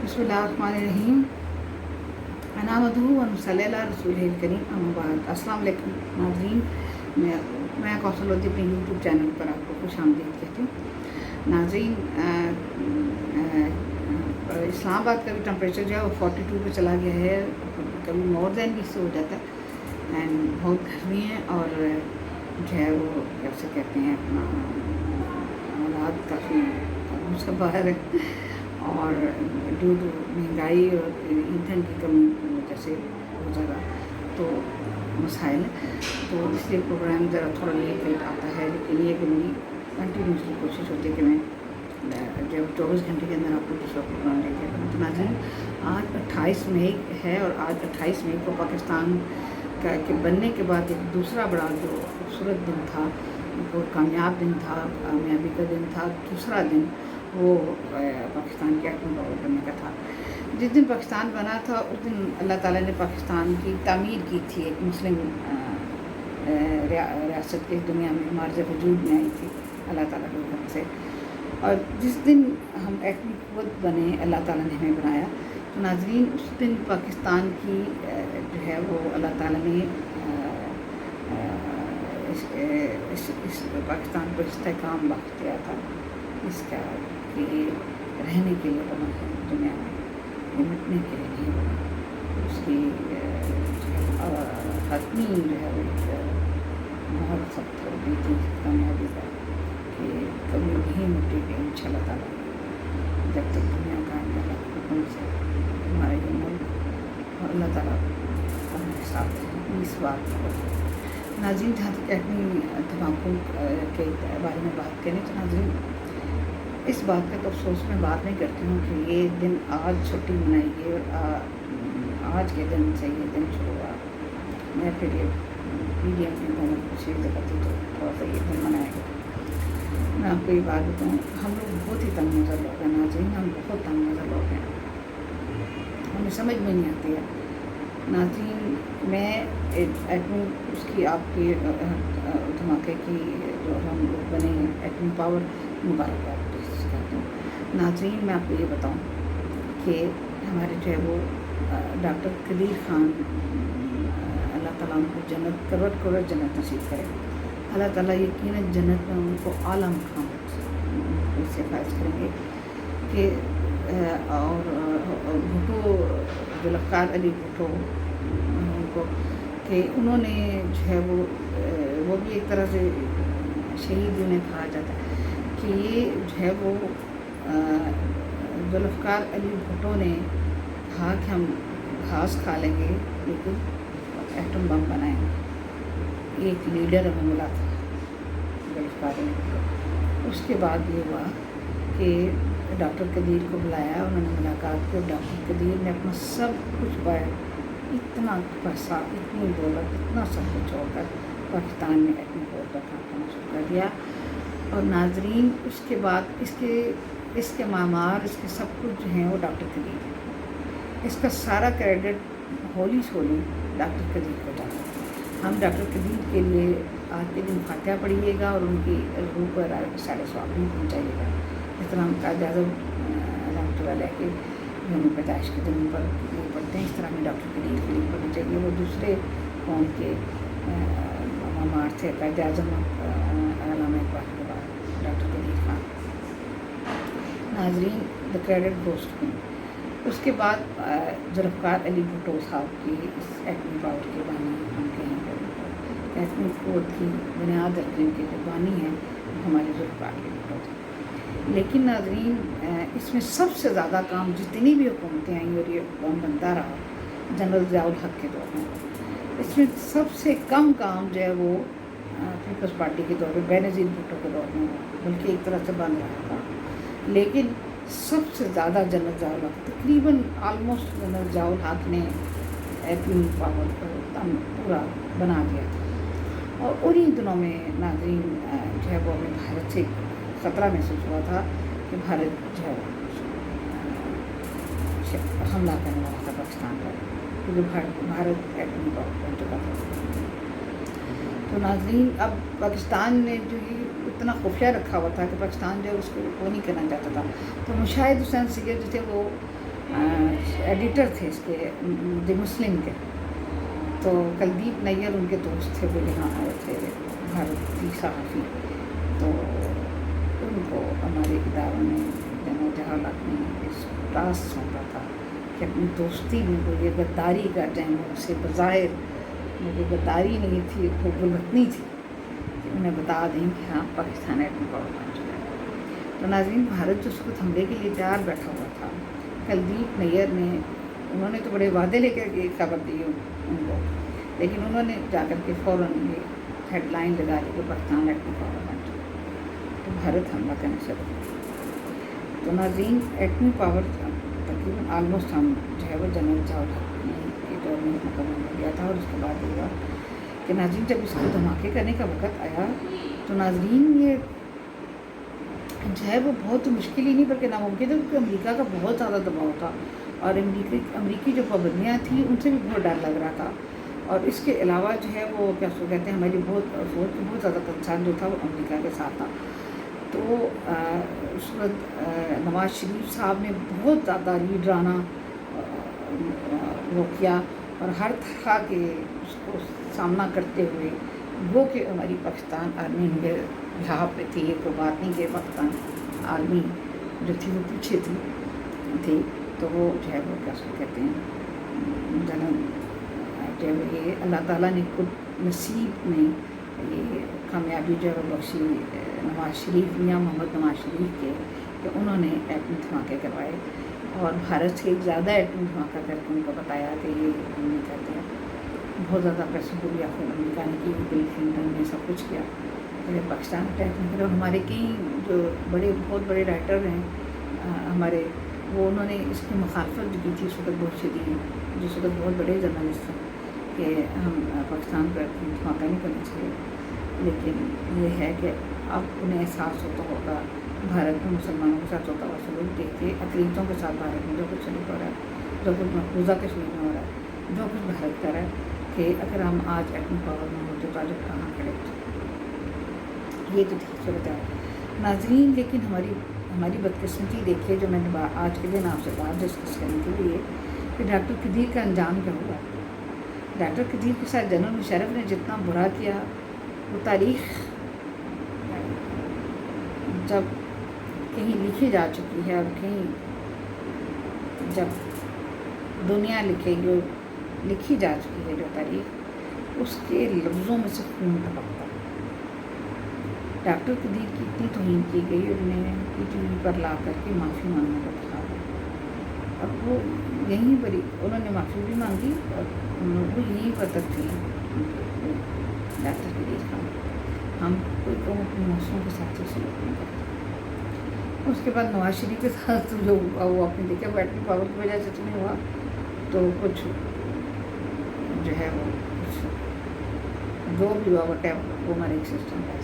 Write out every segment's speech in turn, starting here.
बिस्मिल्लाहिर्रहमानिर्रहीम अनामदहू व नसल्ली अला रसूलिहिल करीम अम्मा बाद। अस्सलाम वालेकुम नाज़रीन, मैं कौसल लोधी अपने यूट्यूब चैनल पर आपको खुशामदीद कहती हूँ। नाज़रीन, इस्लामाबाद का भी टेम्परेचर जो है वो 42 पे चला गया है, कभी मोर देन भी इससे हो जाता है। एंड बहुत गर्मी है और जो है वो कैसे कहते हैं अपना हालात काफ़ी काबू से बाहर है और ड्यू टू महंगाई और ईंधन की कमी की वजह से बहुत ज़्यादा तो मसाइल है, तो इसलिए प्रोग्राम ज़रा थोड़ा लेट आता है। लेकिन ये कि मेरी कंटिन्यूसली कोशिश होती है कि मैं जो 24 घंटे के अंदर आपको दूसरा प्रोग्राम लेके करूँ। तो नाज़रीन, आज 28 मई है और आज 28 मई को पाकिस्तान के बनने के बाद एक दूसरा बड़ा जो खूबसूरत दिन था, बहुत कामयाब दिन था, कामयाबी का दिन था। दूसरा दिन वो पाकिस्तान के एटम पावर बनने का था। जिस दिन पाकिस्तान बना था उस दिन अल्लाह ताला ने पाकिस्तान की तामीर की थी, एक मुस्लिम रियासत की दुनिया में मार्ज वजूद में आई थी अल्लाह ताला के हुक्म से। और जिस दिन हम एटमी क़ुव्वत बने अल्लाह ताला ने हमें बनाया, तो नाज़रीन उस दिन पाकिस्तान की जो है वो अल्लाह ताला ने इस पाकिस्तान को इस्तेहकाम बख्श दिया था, इसका कि रहने के लिए बना है दुनिया में, निपटने के लिए नहीं बना। उसकी हतमी जो है वो एक बहुत सख्त हो गई थी कामयाबी का कि कभी नहीं मिटेगी इंशाअल्लाह ताला जब तक दुनिया का हुक्म से हमारे ये मुल्क और अल्लाह ताला हमारे साथ है। इस बात को नाज़रीन, जहाँ तक एटमी धमाकों के बारे में बात करें तो नाज़रीन इस बात का तो अफसोस मैं बात नहीं करती हूँ कि ये दिन आज छुट्टी मनाई गई और आज के दिन से ये दिन शुरू हुआ। मैं फिर ये पीडीएम की बहुत खुशी जगती तो थोड़ा सा ये दिन मनाया गया। मैं आपको ये बात बताऊँ, हम लोग बहुत ही तंग नज़र लोग हैं नाज़रीन, हम बहुत तंग नज़र लोग हैं, हमें समझ में नहीं आती है नाज़रीन। मैं एटमी उसकी आपकी धमाके की जो हम लोग बने हैं एटमी पावर मुबारकबाद करती हूँ। नाज़रीन, मैं आपको ये बताऊँ कि हमारे जो है वो डॉक्टर कदीर ख़ान, अल्लाह ताला उनको जन्नत करोड़ जन्नत नसीब करे। अल्लाह ताला यकीनन जन्नत में उनको आला मकाम से फैज़ करेंगे कि और भुट्टो जुल्फ़िकार अली भुट्टो उनको कि उन्होंने जो है वो भी एक तरह से शहीद उन्हें कहा जाता है कि ये जो है वो जुल्फ़िकार अली भुट्टो ने कहा कि हम घास खा लेंगे लेकिन एटम बम बनाएंगे। एक लीडर हमें मिला था जुल्फ़िकार अली भुट्टो। उसके बाद ये हुआ कि डॉक्टर कदीर को बुलाया, उन्होंने मुलाकात की। डॉक्टर कदीर ने अपना सब कुछ इतना पैसा, इतनी दौलत, इतना सब कुछ छोड़कर पाकिस्तान में एटमी पावर का काम करना शुरू कर दिया। और नाज़रीन उसके बाद इसके मामार, इसके सब कुछ जो हैं वो डॉक्टर कदीर है। इसका सारा क्रेडिट होली सोली डॉक्टर कदीर को जाता है। हम डॉक्टर कदीर के लिए आज के दिन फातिहा पढ़िएगा और उनकी रूह पर सारे स्वाब भी पहुँचाइएगा। जिस तरह हम कायद आज़म रहमतुल्लाह के यौम पैदाइश के दिन पर वो पढ़ते हैं, इस तरह हमें डॉक्टर कदीर के लिए पढ़नी चाहिए। वो दूसरे कौम के मामार थे, कायद आज़म अल्लामा इकबाल के बाद डॉक्टर कदीर ख़ान। नाज़रीन, the credit goes to him. उसके बाद जुल्फ़िकार अली भुट्टो साहब की इस एटमी पावर के बानी उनके हैं, एटमी क़ुव्वत की बुनियाद रखने के जो बानी हैं हमारे जुल्फ़िकार अली भुट्टो थे। लेकिन नाज़रीन इसमें सबसे ज़्यादा काम जितनी भी हुकूमतें आई और ये कौम बनता रहा जनरल ज़ियाउल हक़ के दौर में, इसमें सबसे कम काम जो है वो पीपल्स पार्टी के दौर में बेनज़ीर भुट्टो के दौर में हुआ, बल्कि एक तरह से बन रहा था। लेकिन सबसे ज़्यादा जनरल ज़ियाउल हक़, तकरीबन आलमोस्ट जनरल ज़ियाउल हक़ ने एटमी पावर को पूरा बना दिया था। और उन्हीं दिनों में नाज़रीन जो है वो हमें भारत से ख़तरा महसूस हुआ था कि भारत जो है हमला करने वाला था पाकिस्तान पर, क्योंकि भारत एटमी पावर बन चुका था। तो नाज़रीन अब पाकिस्तान ने जो ये इतना खुफिया रखा हुआ था कि पाकिस्तान जो है उसको वो नहीं करना चाहता था। तो मुशाहिद हुसैन सिगर जो थे वो ایڈیٹر تھے اس کے دی مسلم کے، تو کلدیپ نیر ان کے دوست تھے، وہ یہاں آئے تھے بھارتی صحافی، تو ان کو ہمارے اداروں نے جنرل جہالت نے اس ٹاسک سونپا تھا کہ اپنی دوستی میں وہ یہ غداری کا جنگ سے بظاہر وہ غداری نہیں تھی، وہ غلطنی تھی کہ انہیں بتا دیں کہ ہاں پاکستان ایٹمی پاور بن چکا ہے۔ تو ناظرین، بھارت جو اس وقت حملے کے لیے تیار بیٹھا ہوا تھا، کلدیپ نیر نے انہوں نے تو بڑے وعدے لے کر کے خبر دی ان کو، لیکن انہوں نے جا کر کے فوراً یہ ہیڈ لائن لگا دی کہ پاکستان ایٹمی پاور بن چکا ہے، تو بھارت حملہ کرنے سے روکا۔ تو ناظرین، ایٹمی پاور تقریباً آلموسٹ ہم جو ہے وہ جنرل چاول کے دور میں مکمل ہو گیا تھا، اور اس کے بعد یہ ہوا کہ ناظرین جب اس کو دھماکے کرنے کا وقت آیا تو ناظرین یہ جو ہے وہ بہت مشکل ہی نہیں بلکہ ناممکن تھا، کیونکہ امریکہ کا بہت زیادہ دباؤ تھا، اور امریکی جو پابندیاں تھیں ان سے بھی بہت ڈر لگ رہا تھا، اور اس کے علاوہ جو ہے وہ کیا سو کہتے ہیں ہماری بہت زیادہ کنسرن جو تھا وہ امریکہ کے ساتھ تھا۔ تو اس وقت نواز شریف صاحب نے بہت زیادہ لیڈرانہ وہ کیا، اور ہر طرح کے اس کو سامنا کرتے ہوئے وہ کہ ہماری پاکستان آرمی ان کے یہاں پہ تھی، یہ کوئی بات نہیں کہ پاکستان آرمی جو تھی وہ پیچھے تھی، تو وہ جو ہے وہ کیا سو کہتے ہیں جنرل جو ہے یہ اللہ تعالیٰ نے خود نصیب میں یہ کامیابی جو ہے وہ بخشی نواز شریف میاں محمد نواز شریف کے، کہ انہوں نے ایٹمی دھماکے کروائے، اور بھارت سے زیادہ ایٹمی دھماکہ کر کے ان کو بتایا کہ یہ ہم کہتے ہیں بہت زیادہ پیسوں کو بھی آپ کو امریکہ نے کی، بل کلنٹن نے سب کچھ کیا، لیکن پاکستان اٹیک نہیں کرا۔ اور ہمارے کئی جو بہت بڑے رائٹر ہیں ہمارے، وہ انہوں نے اس کی مخالفت بھی کی تھی اس وقت بہت شدید، جس وقت بہت بڑے جرنلسٹ ہیں کہ ہم پاکستان پر دھماکہ نہیں کرنا چاہیے، لیکن یہ ہے کہ اب انہیں احساس ہوتا ہوگا بھارت میں مسلمانوں کے ساتھ ہوتا ہوا سلوک دیکھ کے، اقلیتوں کے ساتھ بھارت میں جو کچھ سلوک ہو رہا ہے، جو کچھ مقبوضہ کشمیر میں ہو رہا ہے، جو کچھ بھارت کر رہا ہے، کہ اگر ہم آج ایٹمی پاور میں ہوتے تو آج کہاں کھڑے ہوتے۔ یہ تو تھی صورت ہے ناظرین، لیکن ہماری بدقسمتی دیکھیے جو میں نے آج کے دن آپ سے بات ڈسکس کرنے کے لیے کہ ڈاکٹر قدیر کا انجام کیا ہوا۔ ڈاکٹر قدیر کے ساتھ جنرل مشرف نے جتنا برا کیا، وہ تاریخ جب کہیں لکھی جا چکی ہے، اور کہیں جب دنیا لکھی جا چکی ہے جو تاریخ، اس کے لفظوں میں سے خون ٹپکتا ہے۔ ڈاکٹر قدیر کی اتنی توہین کی گئی، انہیں ٹی وی پر لا کر کے معافی مانگنے کو کہا، اور وہ یہیں پر انہوں نے معافی بھی مانگی، اور وہ یہیں پر تک تھی ڈاکٹر قدیر خان۔ ہم کوئی قوم اپنے موسموں کے ساتھ سلوک نہیں کرتے۔ اس کے بعد نواز شریف کے ساتھ جو ہوا وہ آپ نے دیکھا، وہ ایٹمی پاور کی وجہ سے تو نہیں ہوا، تو کچھ جو ہے وہ جو بھی ہوا وہ ہمارے ایک سسٹم ہے۔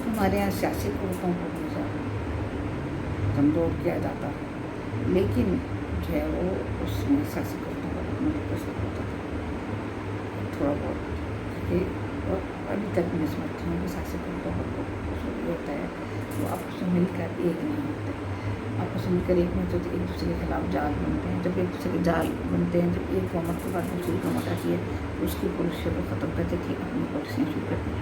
ہمارے یہاں سیاسی قوتوں کو ہمیشہ کمزور کیا جاتا ہے، لیکن جو ہے وہ اس میں سیاسی قوتوں کا قصور ہوتا ہے تھوڑا بہت، کہ ابھی تک میں سمجھتی ہوں کہ سیاسی قوتوں کا قصور یہ ہوتا ہے وہ آپس میں مل کر ایک نہیں ہوتے، آپس میں مل کر ایک نہیں ہوتے تو ایک دوسرے کے خلاف جال بنتے ہیں، جب ایک دوسرے کے جال بنتے ہیں، جب ایک قومت کے بعد دوسری قومت آتی ہے تو اس کی پالیسیوں کو ختم کرتے تھے، اپنی پالیسیاں شروع کرتے ہیں،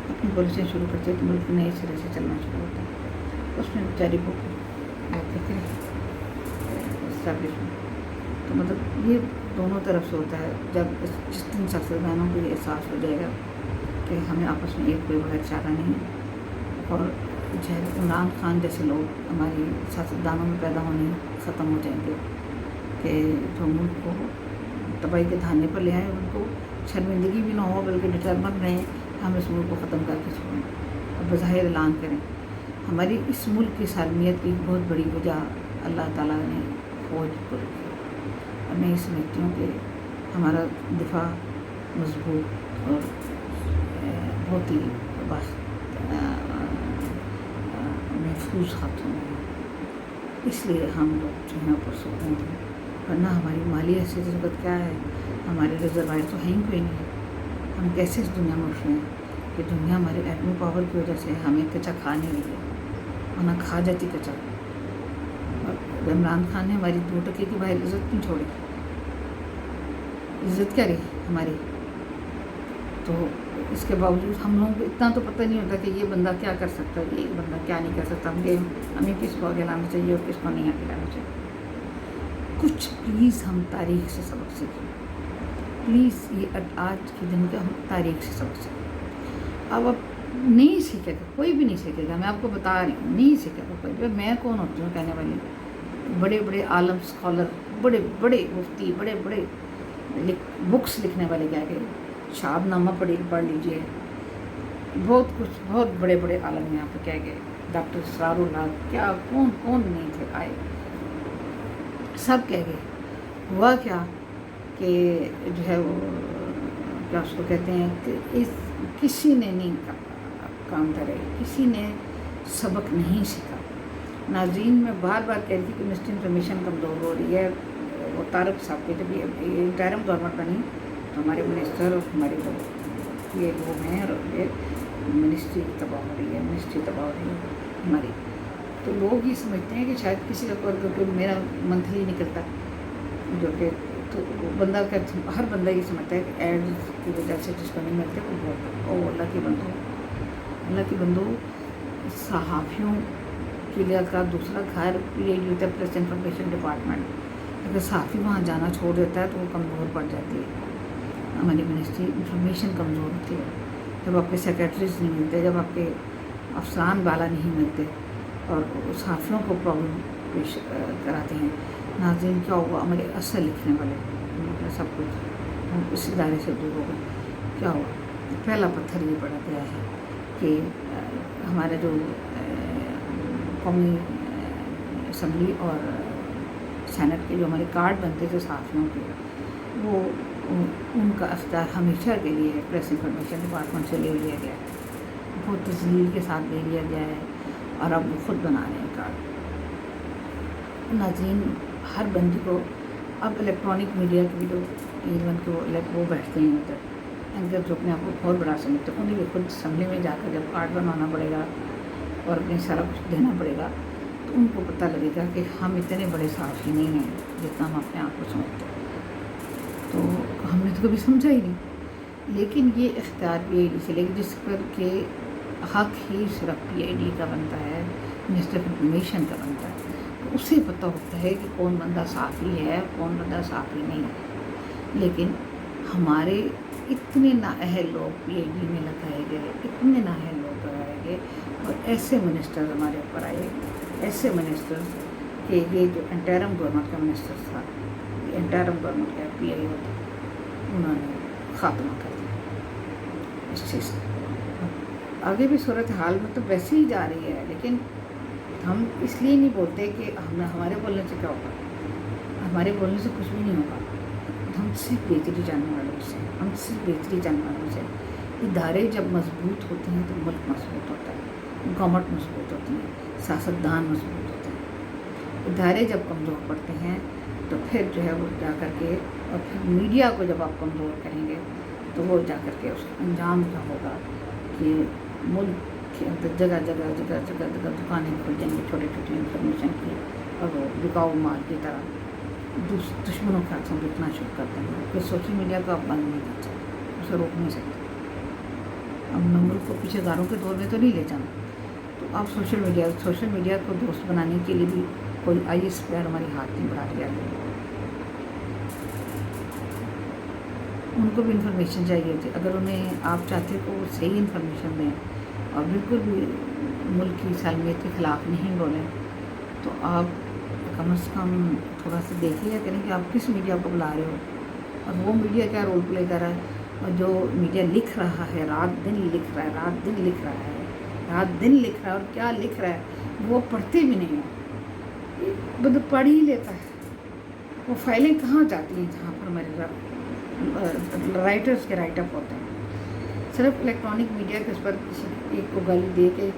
اپنی پالیسیاں شروع کرتے تو ملک نئے سرے سے چلنا شروع ہوتا ہے، اس میں بیچاری کو فکر اسٹیبلشمنٹ، تو مطلب یہ دونوں طرف سے ہوتا ہے۔ جب جس دن سیاستدانوں کو یہ احساس ہو جائے گا کہ ہمیں آپس میں ایک کوئی بغیر چارہ نہیں، اور جو ہے عمران خان جیسے لوگ ہماری سیاستدانوں میں پیدا ہونے ختم ہو جائیں گے، کہ جو ملک کو تباہی کے دھانے پر لے آئیں، ان کو شرمندگی بھی نہ ہو بلکہ ڈٹرمنٹ رہیں ہم اس ملک کو ختم کر کے چھوڑیں اور بظاہر اعلان کریں۔ ہماری اس ملک کی سالمیت کی بہت بڑی وجہ اللہ تعالیٰ نے فوج کو رکھی، اور میں یہ سمجھتی ہوں کہ ہمارا دفاع مضبوط اور بہت ہی محفوظ ہاتھوں میں ہے، اس لیے ہم لوگ جو ہیں پرسکون ہیں، ورنہ ہماری مالی حیثیت اس وقت کیا ہے، ہمارے ریزروائر تو ہیں ہی کوئی نہیں، ہم کیسے اس دنیا میں اٹھ رہے ہیں کہ دنیا ہمارے ایٹمی پاور کی وجہ سے ہمیں کچا کھا نہیں رہی ہے، ورنہ کھا جاتی کچا، اور इमरान खान ने हमारी 2 टके की भाई इज़्ज़त नहीं छोड़ी, इज़्ज़त क्या रही हमारी। तो इसके बावजूद हम लोगों को इतना तो पता नहीं होता कि ये बंदा क्या कर सकता है, ये बंदा क्या नहीं कर सकता, हमें किसको आगे लाना चाहिए और किसको नहीं आगे लाना चाहिए। कुछ प्लीज़ हम तारीख़ से सबक सीखें, प्लीज़ ये आज के दिन का हम तारीख़ से सबक सीखें। अब नहीं सीखेगा, कोई भी नहीं सीखेगा, मैं आपको बता रही हूँ, नहीं सीखेगा कोई भी। मैं कौन होती हूँ कहने वाली? बड़े बड़े आलम स्कॉलर, बड़े बड़े मुफ्ती, बड़े बड़े बुक्स लिखने वाले क्या गए, शाबनामा पढ़ लीजिए, बहुत कुछ, बहुत बड़े बड़े आलम यहाँ पे कह गए, डॉक्टर इसरारुल्लाह, क्या कौन कौन नहीं थे आए, सब कह गए। हुआ क्या कि जो है वो क्या उसको कहते हैं कि किसी ने नहीं काम करे, किसी ने सबक नहीं सीखा। नाज़रीन, मैं बार बार कह रही थी कि मिस इन्फॉर्मेशन कमज़ोर हो रही है। वो तारक साहब के जब ये इंटरिम गवर्नमेंट बनी तो हमारे मिनिस्टर और हमारे ये वो हैं और ये मिनिस्ट्री तबाह हो रही है, मिनिस्ट्री तबाह हो रही है हमारी। तो लोग ये समझते हैं कि शायद किसी का कोई मेरा मंथली निकलता जो कि तो बंदा का हर बंदा ये समझता है कि एड्स की वजह से जिसको नहीं मिलते वो बहुत अल्लाह के बंदो सहाफ़ियों के लिए का दूसरा घर PID होता है, प्रेस इंफॉर्मेशन डिपार्टमेंट। अगर सहाफ़ी वहाँ जाना छोड़ देता है तो वो कमज़ोर पड़ जाती है, हमारी मिनिस्ट्री इंफॉर्मेशन कमज़ोर होती है। जब आपके सेक्रेटरीज नहीं मिलते, जब आपके अफसरान वाला नहीं मिलते और सहाफ़ियों को प्रॉब्लम पेश कराते हैं। नाज़रीन, क्या हुआ, हमारे असल लिखने वाले सब कुछ हम इस इदारे से दूर हो गए। क्या हुआ, पहला पत्थर ये पड़ा गया है कि हमारे जो कौमी असम्बली और सेनेट के जो हमारे कार्ड बनते थे सहाफ़ियों के, वो उनका अख्तियार हमेशा के लिए प्रेस इंफॉर्मेशन डिपार्टमेंट से ले लिया गया है, बहुत तज़लील के साथ ले लिया गया है और अब वो ख़ुद बना रहे हैं कार्ड। नाज़रीन, हर बंदी को अब इलेक्ट्रॉनिक मीडिया के भी जो इवन के वो बैठते हैं उधर एंकर जो अपने आप को बहुत बड़ा समझते हैं, उन्हें भी खुद असम्बली में जाकर जब कार्ड बनवाना पड़ेगा और अपने सारा कुछ देना पड़ेगा तो उनको पता लगेगा कि हम इतने बड़े सहाफ़ी नहीं हैं जितना हम अपने आप को समझते हैं। तो हमने तो कभी समझा ही नहीं, लेकिन ये इख्तियार PID से लेकर जिस पर के हक़ ही सिर्फ PID का बनता है, मिनिस्टर ऑफ इंफॉर्मेशन का बनता है, तो उसे पता होता है कि कौन बंदा सहाफ़ी है, कौन बंदा सहाफ़ी नहीं है। लेकिन हमारे इतने नाअहल लोग PID में लगाए गए, इतने नाअहल लोग लगाए गए और ऐसे मिनिस्टर हमारे ऊपर आए, ऐसे मिनिस्टर कि ये जो इंटरिम गवर्नमेंट का मिनिस्टर था, इंटरिम गवर्नमेंट का PI होता, उन्होंने ख़ात्मा कर दिया इस चीज़ का। आगे भी सूरत हाल में तो वैसे ही जा रही है, लेकिन हम इसलिए नहीं बोलते कि हमारे बोलने से क्या होगा, हमारे बोलने से कुछ भी नहीं होगा। हम सिर्फ बेहतरी जानने वालों से, हम सिर्फ बेहतरी जानने वालों से। इदारे जब मजबूत होते हैं तो मुल्क मजबूत होता है, गवर्नमेंट मजबूत होती है, सियासतदान मजबूत होते हैं। इदारे जब कमज़ोर पड़ते हैं तो फिर जो है वो जा कर के और फिर मीडिया को जब आप कमज़ोर करेंगे तो वो जा कर के उसका अंजाम क्या होगा कि मुल्क के अंदर जगह जगह दुकानें खुल जाएंगी छोटे छोटे इंफॉर्मेशन की, और वो बिकाऊ माल की तरह दुश्मनों के हाथों बिकना शुरू कर देंगे। फिर सोशल मीडिया को आप बंद नहीं कर सकते, उसे रोक नहीं सकते। अब नंबर को पीछे गारों के दौर में तो नहीं ले जाना, तो आप सोशल मीडिया को दोस्त बनाने के लिए भी कोई IS प्लेयर हमारी हाथ नहीं बढ़ा दिया गया। उनको भी इंफॉर्मेशन चाहिए थी, अगर उन्हें आप चाहते को वो सही इंफॉर्मेशन दें और बिल्कुल भी मुल्क की सालमियत के ख़िलाफ़ नहीं बोलें, तो आप कम से कम थोड़ा सा देख लिया करें कि आप किस मीडिया को बुला रहे हो और वो मीडिया क्या रोल प्ले कर रहा है। और जो मीडिया लिख रहा है, रात दिन लिख रहा है और क्या लिख रहा है वो पढ़ते भी नहीं है, बंदा पढ़ ही लेता है। वो फाइलें कहाँ जाती हैं जहाँ पर हमारे राइटर्स के राइटअप होते हैं। सिर्फ इलेक्ट्रॉनिक मीडिया के उस पर किसी एक को गाली दे के,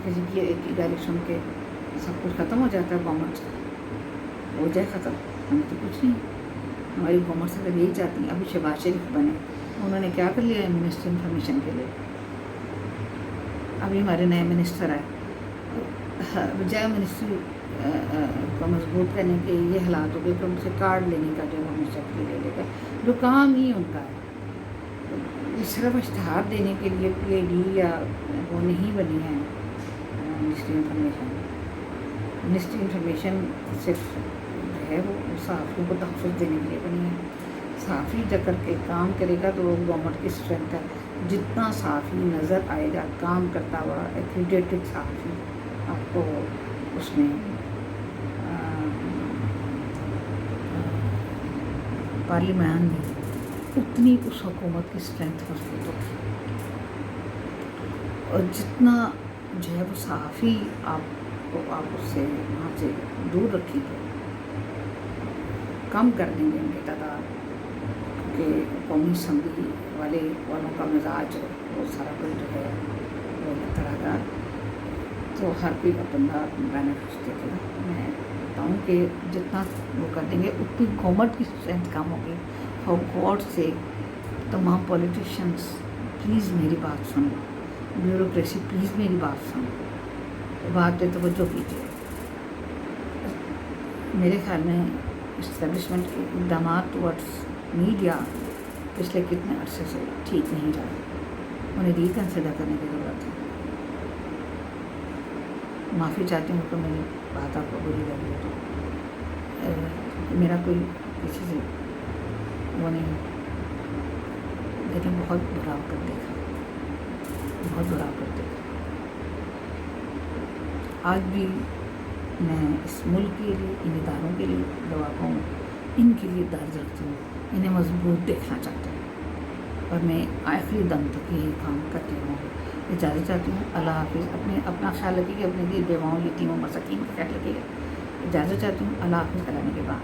किसी की एक की गाली सुन के सब कुछ ख़त्म हो जाता है। गवर्नमेंट से हो जाए ख़त्म, हमें तो कुछ नहीं। हमारी गवर्नमेंट से अगर यही चाहती हैं, अभी शहबाज शरीफ बने, उन्होंने क्या कर लिया है मिनिस्टर इन्फॉर्मेशन के लिए। अभी हमारे नए मिनिस्टर आए, बजाय मिनिस्ट्री کو مضبوط کرنے کے یہ حالات ہو گئے کہ ان سے کارڈ لینے کا جو ہمیشہ کے لیے لے لے گا، جو کام ہی ان کا ہے، صرف اشتہار دینے کے لیے پی اے ڈی یا وہ نہیں بنی ہے منسٹری انفارمیشن۔ منسٹری انفارمیشن صرف جو ہے وہ صحافیوں کو تحفظ دینے کے لیے بنی ہے۔ صحافی جا کر کے کام کرے گا تو وہ گورنمنٹ کی اسٹرینتھ ہے، جتنا صحافی نظر آئے گا کام کرتا ہوا ایکریڈیٹڈ صحافی آپ کو اس میں پارلیمان میں اتنی اس حکومت کی اسٹرینتھ مضبوط ہوگی، اور جتنا جو ہے وہ صحافی آپ اس سے وہاں سے دور رکھیں گے، کم کر دیں گے ان کی تعداد، کیونکہ قومی اسمبلی والوں کا مزاج وہ سارا کچھ جو ہے وہ طرح کا، تو ہر کوئی اپنا بینیفٹ دیکھے گا۔ میں بتاؤں کہ جتنا وہ کر دیں گے اتنی گورنمنٹ کی اسٹرینتھ کم ہوگی۔ فار گاڈ سے تمام پولیٹیشینس پلیز میری بات سنیں، بیوروکریسی پلیز میری بات سنیں، بات پہ توجہ کیجیے۔ میرے خیال میں اسٹیبلشمنٹ کے اقدامات ٹورڈس میڈیا پچھلے کتنے عرصے سے ٹھیک نہیں رہا، انہیں ریکنسیڈر کرنے کی ضرورت ہے۔ معافی چاہتی ہوں کہ میری بات آپ کو بری لگی ہے تو میرا کوئی کسی سے وہ نہیں، لیکن بہت برا کر دیکھا، بہت برا کر دیکھا۔ آج بھی میں اس ملک کے لیے، ان اداروں کے لیے دعا ہوں، ان کے لیے درد رکھتی ہوں، انہیں مضبوط دیکھنا چاہتے ہیں، اور میں آخری دم تک یہی کام کرتی رہوں گی۔ اجازت چاہتی ہوں، اللہ حافظ۔ اپنا خیال رکھیے، اپنے دل بیواؤں، یتیموں، مساکین کا خیال رکھیے۔ اجازت چاہتی ہوں، اللہ حافظ کرانے کے بعد۔